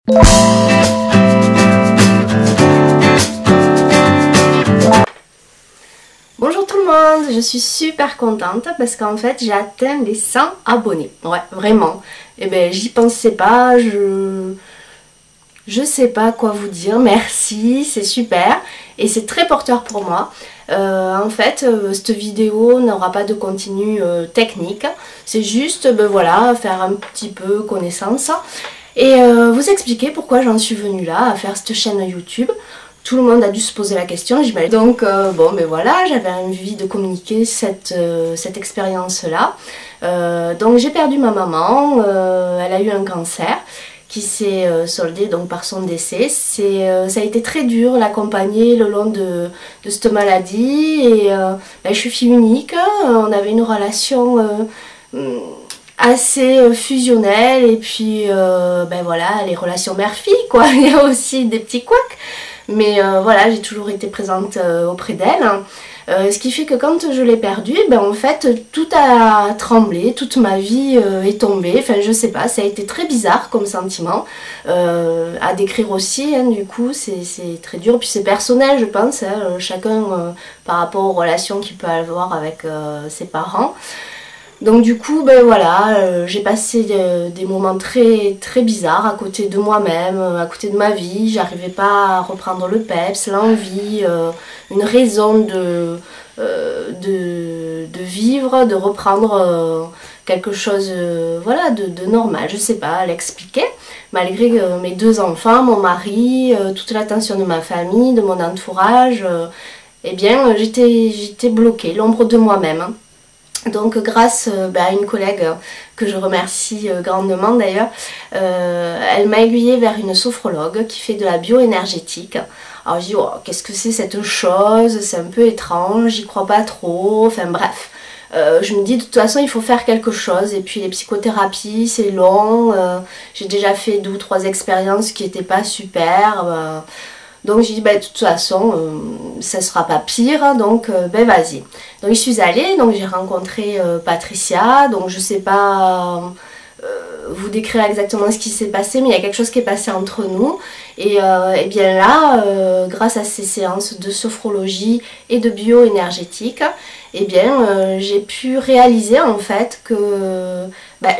Bonjour tout le monde, je suis super contente parce qu'en fait j'ai atteint les 100 abonnés. Ouais, vraiment. Et ben j'y pensais pas, je sais pas quoi vous dire. Merci, c'est super et c'est très porteur pour moi. En fait, cette vidéo n'aura pas de contenu technique. C'est juste, ben voilà, faire un petit peu connaissance et vous expliquer pourquoi j'en suis venue là à faire cette chaîne YouTube. Tout le monde a dû se poser la question, j'imagine. Donc bon, mais voilà, j'avais envie de communiquer cette expérience-là. Donc j'ai perdu ma maman, elle a eu un cancer qui s'est soldé donc par son décès. Ça a été très dur l'accompagner le long de cette maladie. Et ben, je suis fille unique, on avait une relation assez fusionnelle. Et puis ben voilà, les relations mère-fille quoi, il y a aussi des petits couacs. Mais voilà, j'ai toujours été présente auprès d'elle. Ce qui fait que quand je l'ai perdue, ben en fait, tout a tremblé, toute ma vie est tombée. Enfin, je sais pas, ça a été très bizarre comme sentiment. À décrire aussi, hein, du coup, c'est très dur. Puis c'est personnel, je pense, hein, chacun par rapport aux relations qu'il peut avoir avec ses parents. Donc du coup, ben voilà, j'ai passé des moments très bizarres à côté de moi-même, à côté de ma vie. J'arrivais pas à reprendre le peps, l'envie, une raison de vivre, de reprendre quelque chose voilà, de normal. Je sais pas à l'expliquer, malgré mes deux enfants, mon mari, toute l'attention de ma famille, de mon entourage, eh bien j'étais bloquée, l'ombre de moi-même. Hein. Donc grâce à une collègue que je remercie grandement d'ailleurs, elle m'a aiguillée vers une sophrologue qui fait de la bioénergétique. Alors je dis oh, qu'est-ce que c'est cette chose, c'est un peu étrange, j'y crois pas trop, enfin bref. Je me dis de toute façon il faut faire quelque chose et puis les psychothérapies c'est long, j'ai déjà fait 2 ou 3 expériences qui n'étaient pas super. Donc j'ai dit bah, de toute façon ça sera pas pire, donc ben vas-y. Donc je suis allée, donc j'ai rencontré Patricia, donc je sais pas vous décrire exactement ce qui s'est passé, mais il y a quelque chose qui est passé entre nous. Et bien là, grâce à ces séances de sophrologie et de bioénergétique, eh bien j'ai pu réaliser en fait que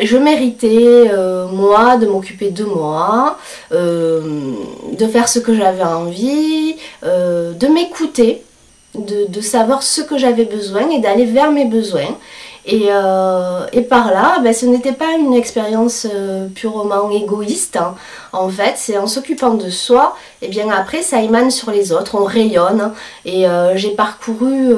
je méritais moi de m'occuper de moi, de faire ce que j'avais envie, de m'écouter, de savoir ce que j'avais besoin et d'aller vers mes besoins. Et par là, ce n'était pas une expérience purement égoïste. Hein. En fait, c'est en s'occupant de soi, et bien après ça émane sur les autres, on rayonne. Et j'ai parcouru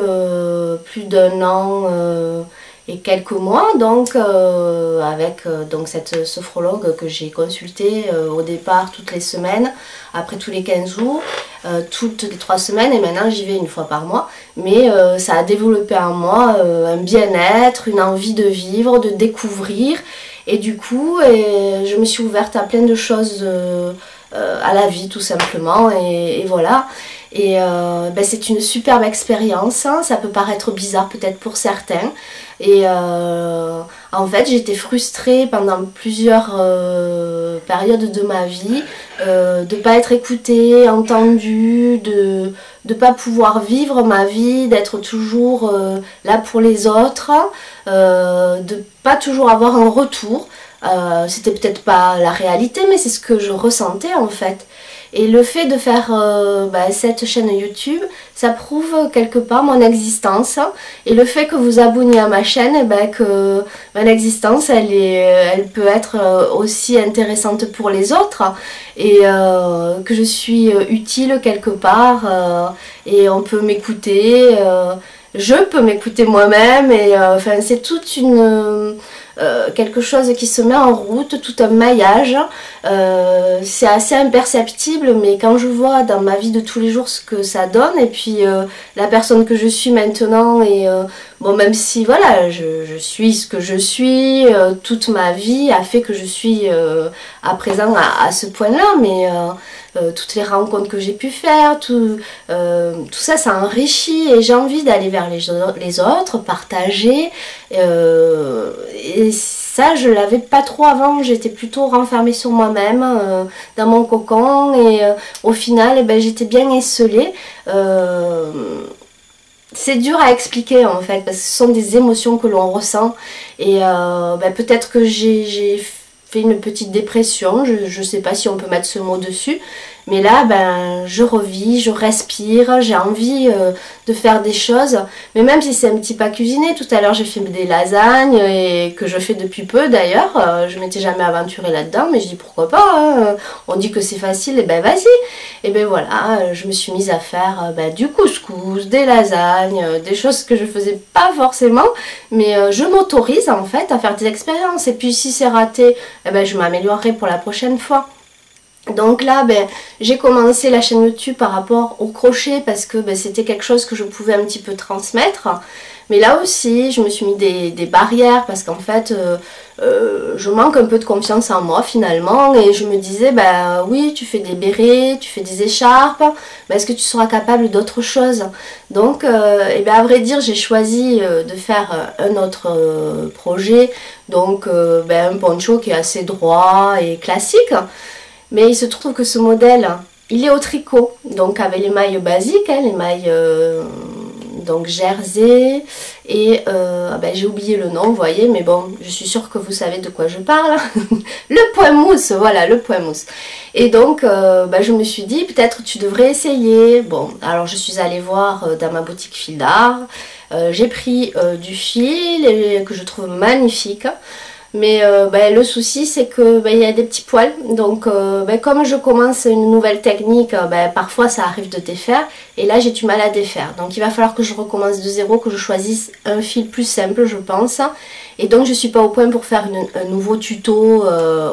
plus d'1 an et quelques mois donc avec donc cette sophrologue que j'ai consultée au départ toutes les semaines, après tous les 15 jours, toutes les 3 semaines et maintenant j'y vais 1 fois par mois. Mais ça a développé en moi un bien-être, une envie de vivre, de découvrir et du coup je me suis ouverte à plein de choses à la vie tout simplement et voilà. Et c'est une superbe expérience, hein. Ça peut paraître bizarre peut-être pour certains. Et en fait j'étais frustrée pendant plusieurs périodes de ma vie de ne pas être écoutée, entendue, de ne pas pouvoir vivre ma vie, d'être toujours là pour les autres, de pas toujours avoir un retour. C'était peut-être pas la réalité mais c'est ce que je ressentais en fait. Et le fait de faire cette chaîne YouTube, ça prouve quelque part mon existence. Et le fait que vous abonniez à ma chaîne, que mon existence, elle peut être aussi intéressante pour les autres. Et que je suis utile quelque part. Et on peut m'écouter. Je peux m'écouter moi-même. Et enfin, c'est toute une... quelque chose qui se met en route, tout un maillage. C'est assez imperceptible, mais quand je vois dans ma vie de tous les jours ce que ça donne, et puis la personne que je suis maintenant, et bon, même si voilà, je suis ce que je suis, toute ma vie a fait que je suis à présent à ce point-là, mais toutes les rencontres que j'ai pu faire, tout ça, ça enrichit, et j'ai envie d'aller vers les autres, partager, et Ça, je l'avais pas trop avant, j'étais plutôt renfermée sur moi-même, dans mon cocon, et au final, eh ben, j'étais bien esselée. C'est dur à expliquer en fait, parce que ce sont des émotions que l'on ressent, et ben, peut-être que j'ai fait une petite dépression, je sais pas si on peut mettre ce mot dessus, mais là ben je revis, je respire, j'ai envie de faire des choses, mais même si c'est un petit pas cuisiné. Tout à l'heure j'ai fait des lasagnes, et que je fais depuis peu d'ailleurs, je m'étais jamais aventurée là-dedans, mais je dis pourquoi pas, hein, on dit que c'est facile, et ben vas-y, et ben voilà, je me suis mise à faire ben, du couscous, des lasagnes, des choses que je faisais pas forcément, mais je m'autorise en fait à faire des expériences, et puis si c'est raté, eh ben, je m'améliorerai pour la prochaine fois. Donc là, ben, j'ai commencé la chaîne YouTube par rapport au crochet, parce que ben, c'était quelque chose que je pouvais un petit peu transmettre. Mais là aussi, je me suis mis des barrières, parce qu'en fait, je manque un peu de confiance en moi finalement. Et je me disais, ben oui, tu fais des bérets, tu fais des écharpes, ben, est-ce que tu seras capable d'autre chose? Donc, et ben, à vrai dire, j'ai choisi de faire un autre projet. Donc, ben, un poncho qui est assez droit et classique. Mais il se trouve que ce modèle, il est au tricot, donc avec les mailles basiques, hein, les mailles donc jersey, et ben, j'ai oublié le nom, vous voyez, mais bon, je suis sûre que vous savez de quoi je parle. Le point mousse, voilà, le point mousse. Et donc, ben, je me suis dit, peut-être tu devrais essayer. Bon, alors je suis allée voir dans ma boutique fil d'art, j'ai pris du fil que je trouve magnifique. Mais ben, le souci c'est que ben, y a des petits poils, donc ben, comme je commence une nouvelle technique, ben, parfois ça arrive de défaire, et là j'ai du mal à défaire. Donc il va falloir que je recommence de zéro, que je choisisse un fil plus simple je pense. Et donc je suis pas au point pour faire un nouveau tuto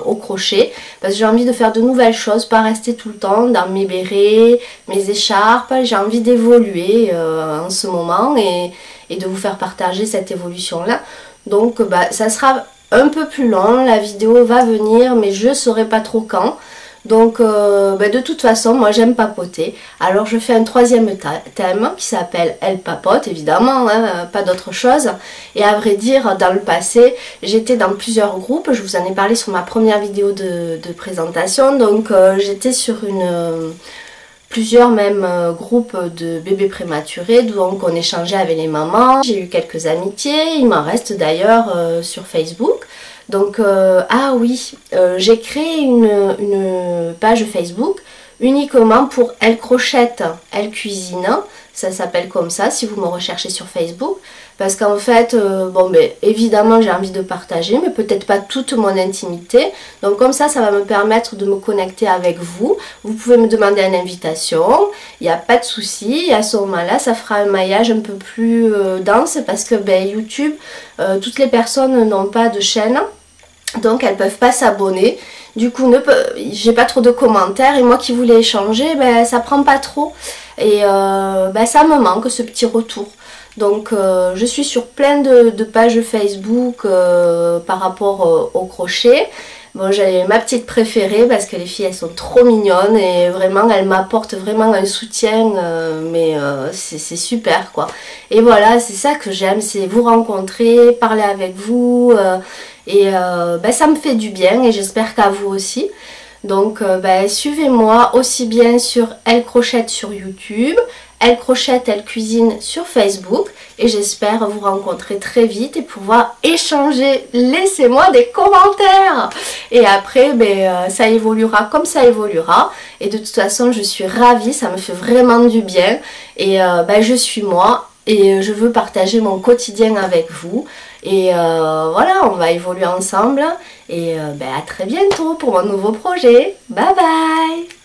au crochet, parce que j'ai envie de faire de nouvelles choses, pas rester tout le temps dans mes bérets, mes écharpes. J'ai envie d'évoluer en ce moment, et de vous faire partager cette évolution là. Donc ben, ça sera un peu plus long, la vidéo va venir, mais je ne saurai pas trop quand. Donc ben de toute façon, moi j'aime papoter. Alors je fais un troisième thème qui s'appelle Elle papote, évidemment, hein, pas d'autre chose. Et à vrai dire, dans le passé, j'étais dans plusieurs groupes. Je vous en ai parlé sur ma première vidéo de présentation. Donc j'étais sur plusieurs même groupes de bébés prématurés, donc on échangeait avec les mamans. J'ai eu quelques amitiés, il m'en reste d'ailleurs sur Facebook. Donc ah oui, j'ai créé une page Facebook uniquement pour Elle crochette, Elle cuisine. Ça s'appelle comme ça si vous me recherchez sur Facebook. Parce qu'en fait, bon ben évidemment j'ai envie de partager, mais peut-être pas toute mon intimité. Donc comme ça va me permettre de me connecter avec vous. Vous pouvez me demander une invitation, il n'y a pas de souci. Et à ce moment-là, ça fera un maillage un peu plus dense, parce que ben, YouTube, toutes les personnes n'ont pas de chaîne. Donc elles ne peuvent pas s'abonner. Du coup, j'ai pas trop de commentaires. Et moi qui voulais échanger, ben, ça prend pas trop. Et ben, ça me manque ce petit retour. Donc je suis sur plein de pages Facebook par rapport au crochet. Bon, j'ai ma petite préférée parce que les filles elles sont trop mignonnes, et vraiment elles m'apportent vraiment un soutien, mais c'est super quoi. Et voilà, c'est ça que j'aime, c'est vous rencontrer, parler avec vous, et ben, ça me fait du bien, et j'espère qu'à vous aussi. Donc ben, suivez-moi aussi bien sur Elle crochette sur YouTube, Elle crochette, Elle cuisine sur Facebook, et j'espère vous rencontrer très vite et pouvoir échanger. Laissez-moi des commentaires, et après ben, ça évoluera comme ça évoluera, et de toute façon je suis ravie, ça me fait vraiment du bien, et ben, je suis moi, et je veux partager mon quotidien avec vous. Et voilà, on va évoluer ensemble, et ben, à très bientôt pour mon nouveau projet. Bye bye!